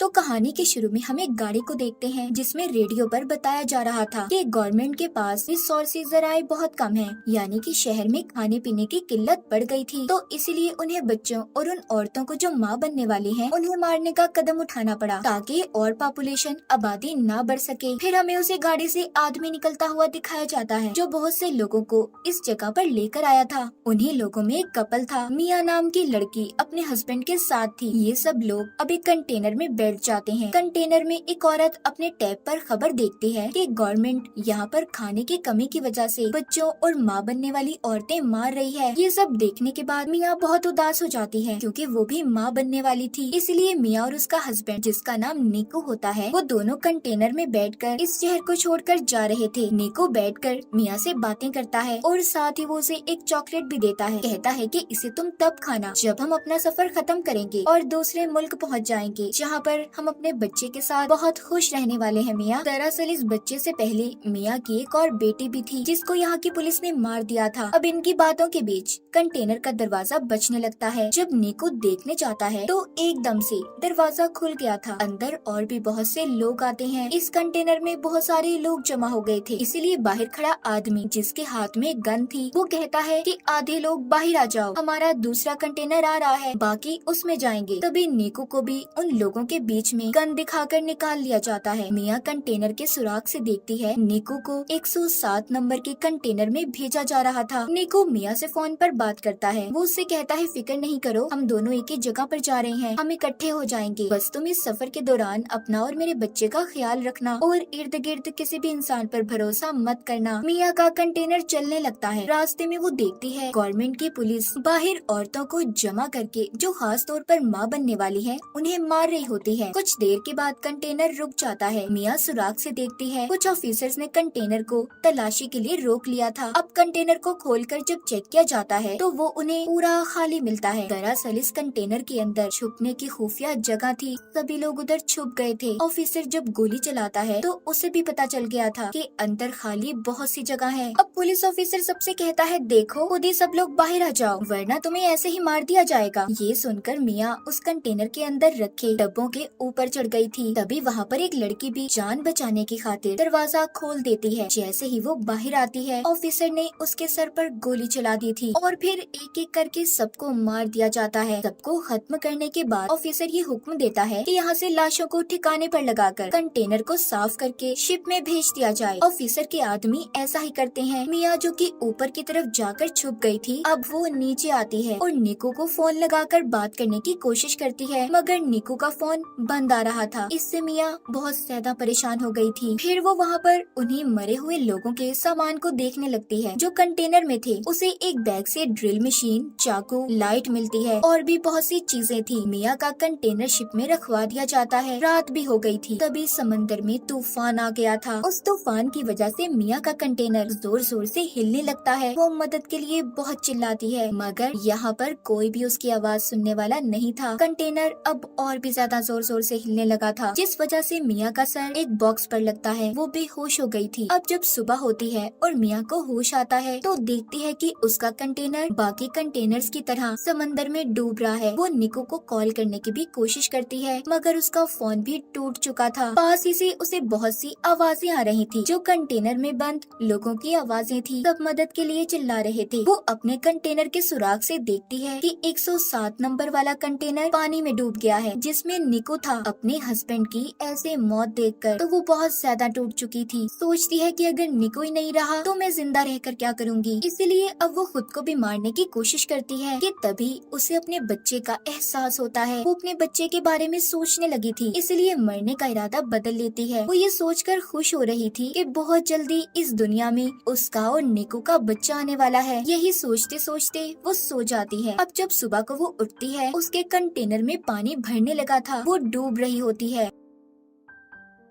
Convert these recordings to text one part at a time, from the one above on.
तो कहानी के शुरू में हम एक गाड़ी को देखते हैं जिसमें रेडियो पर बताया जा रहा था कि गवर्नमेंट के पास रिसोर्सेज जराए बहुत कम हैं, यानी कि शहर में खाने पीने की किल्लत बढ़ गई थी। तो इसीलिए उन्हें बच्चों और उन औरतों को जो माँ बनने वाली हैं, उन्हें मारने का कदम उठाना पड़ा ताकि और पॉपुलेशन आबादी ना बढ़ सके। फिर हमें उसे गाड़ी से आदमी निकलता हुआ दिखाया जाता है जो बहुत से लोगों को इस जगह पर लेकर आया था। उन्हीं लोगों में एक कपल था, मिया नाम की लड़की अपने हस्बैंड के साथ थी। ये सब लोग अभी कंटेनर में बैठ जाते हैं। कंटेनर में एक औरत अपने टैब पर खबर देखती है कि गवर्नमेंट यहाँ पर खाने की कमी की वजह से बच्चों और माँ बनने वाली औरतें मार रही है। ये सब देखने के बाद मिया बहुत उदास हो जाती है क्योंकि वो भी माँ बनने वाली थी। इसलिए मिया और उसका हस्बैंड, जिसका नाम निको होता है, वो दोनों कंटेनर में बैठकर इस शहर को छोड़कर जा रहे थे। निको बैठकर मिया से बातें करता है और साथ ही वो उसे एक चॉकलेट भी देता है। कहता है कि इसे तुम तब खाना जब हम अपना सफर खत्म करेंगे और दूसरे मुल्क पहुँच जाएंगे, जहाँ पर हम अपने बच्चे के साथ बहुत खुश रहने वाले हैं। मिया दरअसल इस बच्चे से पहले मिया की एक और बेटी भी थी जिसको यहाँ की पुलिस ने मार दिया था। अब इनकी बातों के बीच कंटेनर का दरवाजा बजने लगता है। जब निको देखने जाता है तो एकदम से दरवाजा खुल गया था। अंदर और भी बहुत से लोग आते हैं। इस कंटेनर में बहुत सारे लोग जमा हो गए थे, इसीलिए बाहर खड़ा आदमी जिसके हाथ में गन थी वो कहता है कि आधे लोग बाहर आ जाओ, हमारा दूसरा कंटेनर आ रहा है, बाकी उसमें जाएंगे। तभी निको को भी उन लोगों के बीच में गन दिखाकर निकाल लिया जाता है। मिया कंटेनर के सुराग से देखती है निको को 107 नंबर के कंटेनर में भेजा जा रहा था। निको मिया से फोन पर बात करता है। वो उससे कहता है फिक्र नहीं करो, हम दोनों एक ही जगह पर जा रहे हैं, हम इकट्ठे हो जाएंगे, बस तुम इस सफर के दौरान अपना और मेरे बच्चे का ख्याल रखना और इर्द गिर्द किसी भी इंसान पर भरोसा मत करना। मिया का कंटेनर चलने लगता है। रास्ते में वो देखती है गवर्नमेंट की पुलिस बाहर औरतों को जमा करके, जो खास तौर पर माँ बनने वाली है, उन्हें मार रही होती है। कुछ देर के बाद कंटेनर रुक जाता है। मिया सुराग से देखती है कुछ ऑफिसर्स ने कंटेनर को तलाशी के लिए रोक लिया था। अब कंटेनर को खोलकर जब चेक किया जाता है तो वो उन्हें पूरा खाली मिलता है। दरअसल इस कंटेनर के अंदर छुपने की खुफिया जगह थी, सभी लोग उधर छुप गए थे। ऑफिसर जब गोली चलाता है तो उसे भी पता चल गया था कि अंदर खाली बहुत सी जगह है। अब पुलिस ऑफिसर सबसे कहता है देखो खुद ही सब लोग बाहर आ जाओ वरना तुम्हें ऐसे ही मार दिया जाएगा। ये सुनकर मिया उस कंटेनर के अंदर रखे डब्बों के ऊपर चढ़ गई थी। तभी वहाँ पर एक लड़की भी जान बचाने की खातिर दरवाजा खोल देती है। जैसे ही वो बाहर आती है ऑफिसर ने उसके सर पर गोली चला दी थी और फिर एक एक करके सबको मार दिया जाता है। सबको खत्म करने के बाद ऑफिसर ये हुक्म देता है कि यहाँ से लाशों को ठिकाने पर लगाकर कंटेनर को साफ करके शिप में भेज दिया जाए। ऑफिसर के आदमी ऐसा ही करते हैं। मिया जो कि ऊपर की तरफ जाकर छुप गई थी, अब वो नीचे आती है और निको को फोन लगाकर बात करने की कोशिश करती है, मगर निको का फोन बंद आ रहा था। इससे मिया बहुत ज्यादा परेशान हो गई थी। फिर वो वहाँ पर उन्हीं मरे हुए लोगों के सामान को देखने लगती है जो कंटेनर में थे। उसे एक बैग से ड्रिल मशीन, चाकू, लाइट मिलती है और भी बहुत सी चीजें थी। मिया का कंटेनर शिप में रखवा दिया जाता है। रात भी हो गई थी। तभी समंदर में तूफान आ गया था। उस तूफान की वजह से मिया का कंटेनर जोर जोर से हिलने लगता है। वो मदद के लिए बहुत चिल्लाती है, मगर यहाँ पर कोई भी उसकी आवाज सुनने वाला नहीं था। कंटेनर अब और भी ज्यादा जोर जोर से हिलने लगा था, जिस वजह से मिया का सर एक बॉक्स पर लगता है। वो बेहोश हो गई थी। अब जब सुबह होती है और मिया को होश आता है तो देखती है कि उसका कंटेनर बाकी कंटेनर्स की तरह समंदर में डूब रहा है। वो निको को कॉल करने की भी कोशिश करती है, मगर उसका फोन भी टूट चुका था। पास ही से उसे बहुत सी आवाजें आ रही थी जो कंटेनर में बंद लोगों की आवाजें थी। सब मदद के लिए चिल्ला रहे थे। वो अपने कंटेनर के सुराग से देखती है कि 107 नंबर वाला कंटेनर पानी में डूब गया है जिसमें निको था। अपने हस्बैंड की ऐसे मौत देखकर तो वो बहुत ज्यादा टूट चुकी थी। सोचती है कि अगर निको ही नहीं रहा तो मैं जिंदा रहकर क्या करूंगी। इसीलिए अब वो खुद को भी मारने की कोशिश करती है कि तभी उसे अपने बच्चे का एहसास होता है। वो अपने बच्चे के बारे में सोचने लगी थी, इसलिए मरने का इरादा बदल लेती है। वो ये सोचकर खुश हो रही थी कि बहुत जल्दी इस दुनिया में उसका और निको का बच्चा आने वाला है। यही सोचते सोचते वो सो जाती है। अब जब सुबह को वो उठती है उसके कंटेनर में पानी भरने लगा था। वो डूब रही होती है।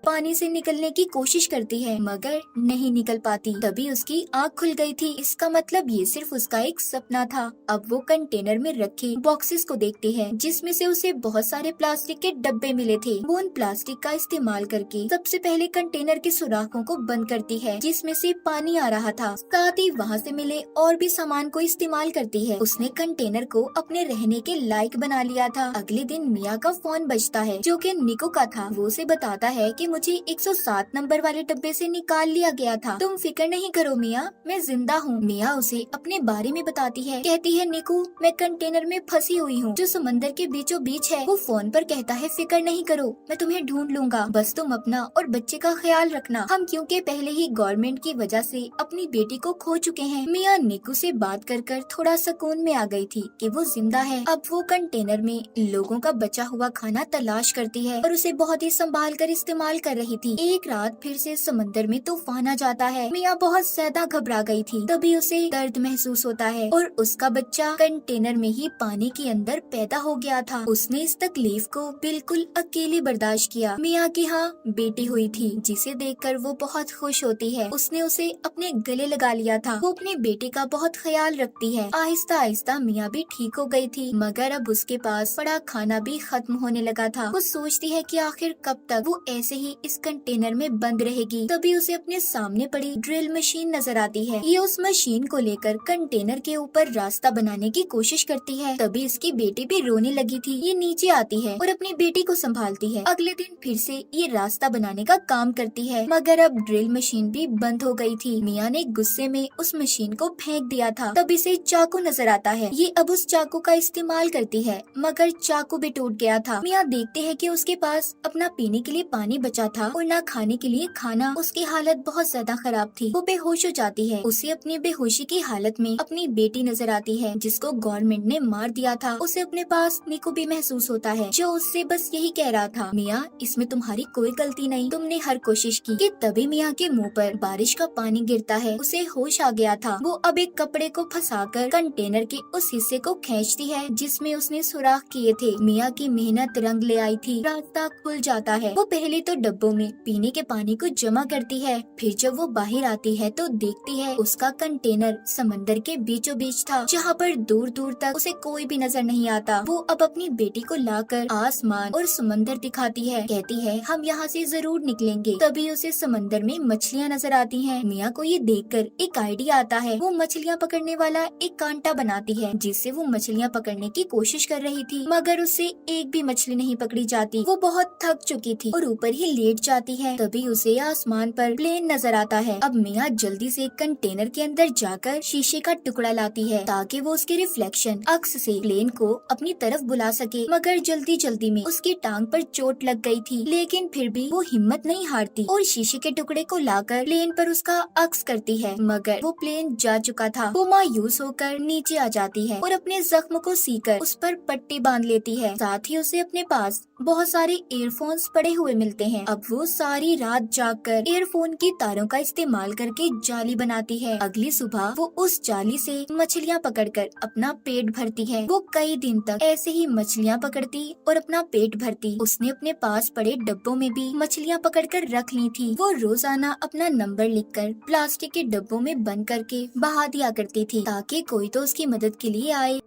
पानी से निकलने की कोशिश करती है मगर नहीं निकल पाती। तभी उसकी आँख खुल गई थी। इसका मतलब ये सिर्फ उसका एक सपना था। अब वो कंटेनर में रखे बॉक्सेस को देखती है जिसमें से उसे बहुत सारे प्लास्टिक के डब्बे मिले थे। वो उन प्लास्टिक का इस्तेमाल करके सबसे पहले कंटेनर के सुराखों को बंद करती है जिसमें से पानी आ रहा था। साथ ही वहाँ से मिले और भी सामान को इस्तेमाल करती है। उसने कंटेनर को अपने रहने के लायक बना लिया था। अगले दिन मिया का फोन बजता है जो कि निको का था। वो उसे बताता है कि मुझे 107 नंबर वाले डब्बे से निकाल लिया गया था। तुम फिक्र नहीं करो मिया, मैं जिंदा हूँ। मिया उसे अपने बारे में बताती है। कहती है निको, मैं कंटेनर में फंसी हुई हूँ जो समंदर के बीचों बीच है। वो फोन पर कहता है फिक्र नहीं करो, मैं तुम्हें ढूंढ लूंगा, बस तुम अपना और बच्चे का ख्याल रखना। हम क्योंकि पहले ही गवर्नमेंट की वजह से अपनी बेटी को खो चुके हैं। मिया निको से बात कर कर थोड़ा सुकून में आ गई थी कि वो जिंदा है। अब वो कंटेनर में लोगों का बचा हुआ खाना तलाश करती है और उसे बहुत ही संभाल कर इस्तेमाल कर रही थी। एक रात फिर से समंदर में तूफान आ जाता है। मिया बहुत ज्यादा घबरा गई थी। तभी उसे दर्द महसूस होता है और उसका बच्चा कंटेनर में ही पानी के अंदर पैदा हो गया था। उसने इस तकलीफ को बिल्कुल अकेले बर्दाश्त किया। मिया की हाँ बेटी हुई थी जिसे देखकर वो बहुत खुश होती है। उसने उसे अपने गले लगा लिया था। वो अपने बेटे का बहुत ख्याल रखती है। आहिस्ता आहिस्ता मिया भी ठीक हो गई थी मगर अब उसके पास पड़ा खाना भी खत्म होने लगा था। वो सोचती है कि आखिर कब तक वो ऐसे ही इस कंटेनर में बंद रहेगी। तभी उसे अपने सामने पड़ी ड्रिल मशीन नजर आती है। ये उस मशीन को लेकर कंटेनर के ऊपर रास्ता बनाने की कोशिश करती है। तभी इसकी बेटी भी रोने लगी थी। ये नीचे आती है और अपनी बेटी को संभालती है। अगले दिन फिर से ये रास्ता बनाने का काम करती है मगर अब ड्रिल मशीन भी बंद हो गई थी। मिया ने गुस्से में उस मशीन को फेंक दिया था। तब इसे चाकू नजर आता है। ये अब उस चाकू का इस्तेमाल करती है मगर चाकू भी टूट गया था। मिया देखते हैं कि उसके पास अपना पीने के लिए पानी बचा था और न खाने के लिए खाना। उसकी हालत बहुत ज्यादा खराब थी। वो बेहोश हो जाती है। उसे अपनी बेहोशी की हालत में अपनी बेटी नजर आती है जिसको गवर्नमेंट ने मार दिया था। उसे अपने पास निको भी महसूस होता है जो उससे बस यही कह रहा था, मिया इसमें तुम्हारी कोई गलती नहीं, तुमने हर कोशिश की। कि तभी मिया के मुंह पर बारिश का पानी गिरता है। उसे होश आ गया था। वो अब एक कपड़े को फंसाकर कंटेनर के उस हिस्से को खींचती है जिसमें उसने सुराख किए थे। मिया की मेहनत रंग ले आई थी। रास्ता खुल जाता है। वो पहले तो डब्बों में पीने के पानी को जमा करती है। फिर जब वो बाहर आती है तो देखती है उसका कंटेनर समंदर के बीचों बीच था जहाँ पर दूर दूर तक उसे कोई भी नजर नहीं आता। वो अब अपनी बेटी को लाकर आसमान और समंदर दिखाती है। कहती है हम यहाँ से जरूर निकलेंगे। तभी उसे समंदर में मछलियाँ नजर आती हैं। मिया को ये देखकर एक आइडिया आता है। वो मछलियाँ पकड़ने वाला एक कांटा बनाती है जिससे वो मछलियाँ पकड़ने की कोशिश कर रही थी मगर उससे एक भी मछली नहीं पकड़ी जाती। वो बहुत थक चुकी थी और ऊपर ही लेट जाती है। तभी उसे आसमान पर प्लेन नजर आता है। अब मिया जल्दी से कंटेनर के अंदर जाकर शीशे का टुकड़ा लाती है ताकि वो उसके रिफ्लेक्शन अक्स से प्लेन को अपनी तरफ बुला सके। मगर जल्दी जल्दी में उसकी टांग पर चोट लग गई थी लेकिन फिर भी वो हिम्मत नहीं हारती और शीशे के टुकड़े को लाकर प्लेन पर उसका अक्स करती है मगर वो प्लेन जा चुका था। वो मायूस होकर नीचे आ जाती है और अपने जख्म को सीकर उस पर पट्टी बांध लेती है। साथ ही उसे अपने पास बहुत सारे ईयरफोन्स पड़े हुए मिलते हैं। अब वो सारी रात जागकर ईयरफोन की तारों का इस्तेमाल करके जाली बनाती है। अगली सुबह वो उस जाली से मछलियाँ पकड़कर अपना पेट भरती है। वो कई दिन तक ऐसे ही मछलियाँ पकड़ती और अपना पेट भरती। उसने अपने पास पड़े डब्बों में भी मछलियाँ पकड़कर रख ली थी। वो रोजाना अपना नंबर लिखकर प्लास्टिक के डब्बों में बंद करके बहा दिया करती थी ताकि कोई तो उसकी मदद के लिए आए।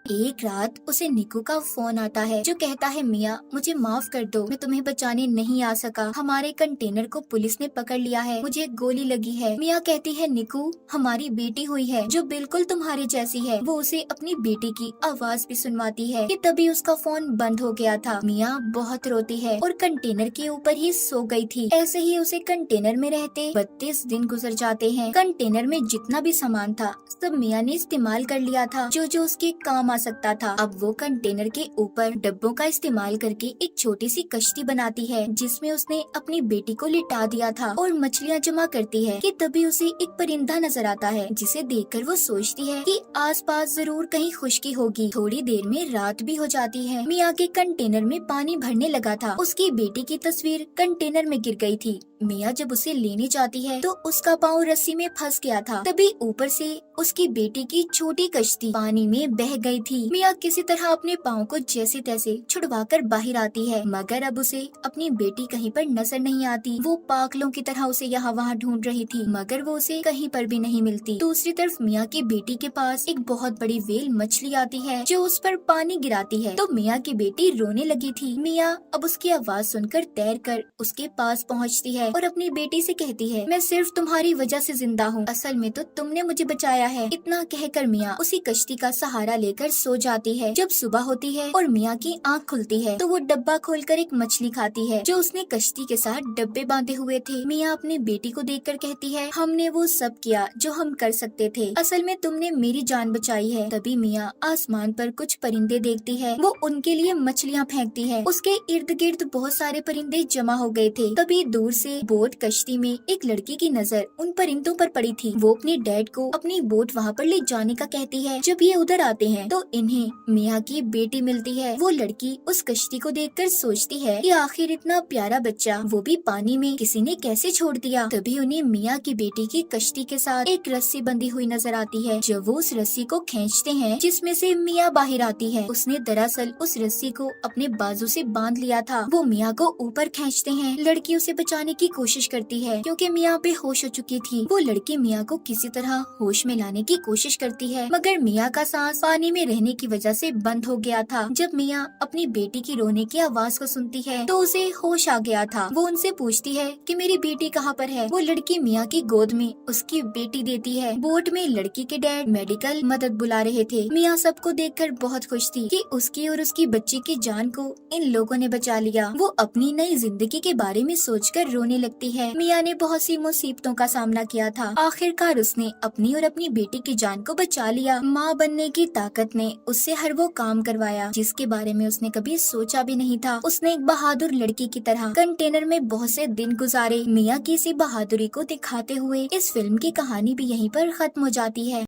एक रात उसे निको का फोन आता है जो कहता है मिया मुझे माफ कर दो, मैं तुम्हें बचाने नहीं आ सका। हमारे कंटेनर को पुलिस ने पकड़ लिया है, मुझे गोली लगी है। मिया कहती है निको हमारी बेटी हुई है जो बिल्कुल तुम्हारे जैसी है। वो उसे अपनी बेटी की आवाज भी सुनवाती है कि तभी उसका फोन बंद हो गया था। मिया बहुत रोती है और कंटेनर के ऊपर ही सो गई थी। ऐसे ही उसे कंटेनर में रहते 32 दिन गुजर जाते हैं। कंटेनर में जितना भी सामान था सब मिया ने इस्तेमाल कर लिया था जो जो उसके काम सकता था। अब वो कंटेनर के ऊपर डब्बों का इस्तेमाल करके एक छोटी सी कश्ती बनाती है जिसमें उसने अपनी बेटी को लिटा दिया था और मछलियाँ जमा करती है कि तभी उसे एक परिंदा नजर आता है जिसे देखकर वो सोचती है कि आसपास जरूर कहीं खुशकी होगी। थोड़ी देर में रात भी हो जाती है। मिया के कंटेनर में पानी भरने लगा था। उसकी बेटी की तस्वीर कंटेनर में गिर गई थी। मिया जब उसे लेने जाती है तो उसका पाँव रस्सी में फंस गया था। तभी ऊपर से उसकी बेटी की छोटी कश्ती पानी में बह गई थी। मिया किसी तरह अपने पाँव को जैसे तैसे छुड़वाकर बाहर आती है, मगर अब उसे अपनी बेटी कहीं पर नजर नहीं आती। वो पागलों की तरह उसे यहाँ वहाँ ढूंढ रही थी, मगर वो उसे कहीं पर भी नहीं मिलती। दूसरी तरफ मिया की बेटी के पास एक बहुत बड़ी व्हेल मछली आती है जो उस पर पानी गिराती है, तो मिया की बेटी रोने लगी थी। मिया अब उसकी आवाज सुनकर तैरकर उसके पास पहुँचती है और अपनी बेटी से कहती है, मैं सिर्फ तुम्हारी वजह से जिंदा हूँ, असल में तो तुमने मुझे बचाया है। इतना कहकर मिया उसी कश्ती का सहारा लेकर सो जाती है। जब सुबह होती है और मिया की आँख खुलती है तो वो डब्बा खोलकर एक मछली खाती है जो उसने कश्ती के साथ डब्बे बांधे हुए थे। मिया अपनी बेटी को देखकर कहती है, हमने वो सब किया जो हम कर सकते थे, असल में तुमने मेरी जान बचाई है। तभी मिया आसमान पर कुछ परिंदे देखती है, वो उनके लिए मछलियाँ फेंकती है। उसके इर्द गिर्द बहुत सारे परिंदे जमा हो गए थे। तभी दूर से बोट कश्ती में एक लड़की की नजर उन परिंदों पर पड़ी थी। वो अपने डैड को अपनी बोट वहाँ पर ले जाने का कहती है। जब ये उधर आते हैं तो इन्हें मिया की बेटी मिलती है। वो लड़की उस कश्ती को देखकर सोचती है कि आखिर इतना प्यारा बच्चा वो भी पानी में किसी ने कैसे छोड़ दिया। तभी उन्हें मिया की बेटी की कश्ती के साथ एक रस्सी बंधी हुई नजर आती है। जब वो उस रस्सी को खींचते हैं जिसमें से मिया बाहर आती है, उसने दरअसल उस रस्सी को अपने बाजू से बांध लिया था। वो मिया को ऊपर खींचते हैं। लड़की उसे बचाने की कोशिश करती है क्योंकि मिया बेहोश हो चुकी थी। वो लड़की मिया को किसी तरह होश में लाने की कोशिश करती है, मगर मिया का सांस पानी में रहने की वजह से बंद हो गया था। जब मिया अपनी बेटी की रोने की आवाज को सुनती है तो उसे होश आ गया था। वो उनसे पूछती है कि मेरी बेटी कहाँ पर है। वो लड़की मिया की गोद में उसकी बेटी देती है। बोट में लड़की के डैड मेडिकल मदद बुला रहे थे। मिया सबको देखकर बहुत खुश थी कि उसकी और उसकी बच्ची की जान को इन लोगों ने बचा लिया। वो अपनी नई जिंदगी के बारे में सोचकर रोने लगती है। मिया ने बहुत सी मुसीबतों का सामना किया था, आखिरकार उसने अपनी और अपनी बेटी की जान को बचा लिया। माँ बनने की ताकत ने उससे हर वो काम करवाया जिसके बारे में उसने कभी सोचा भी नहीं था। उसने एक बहादुर लड़की की तरह कंटेनर में बहुत से दिन गुजारे। मिया की इसी बहादुरी को दिखाते हुए इस फिल्म की कहानी भी यहीं पर खत्म हो जाती है।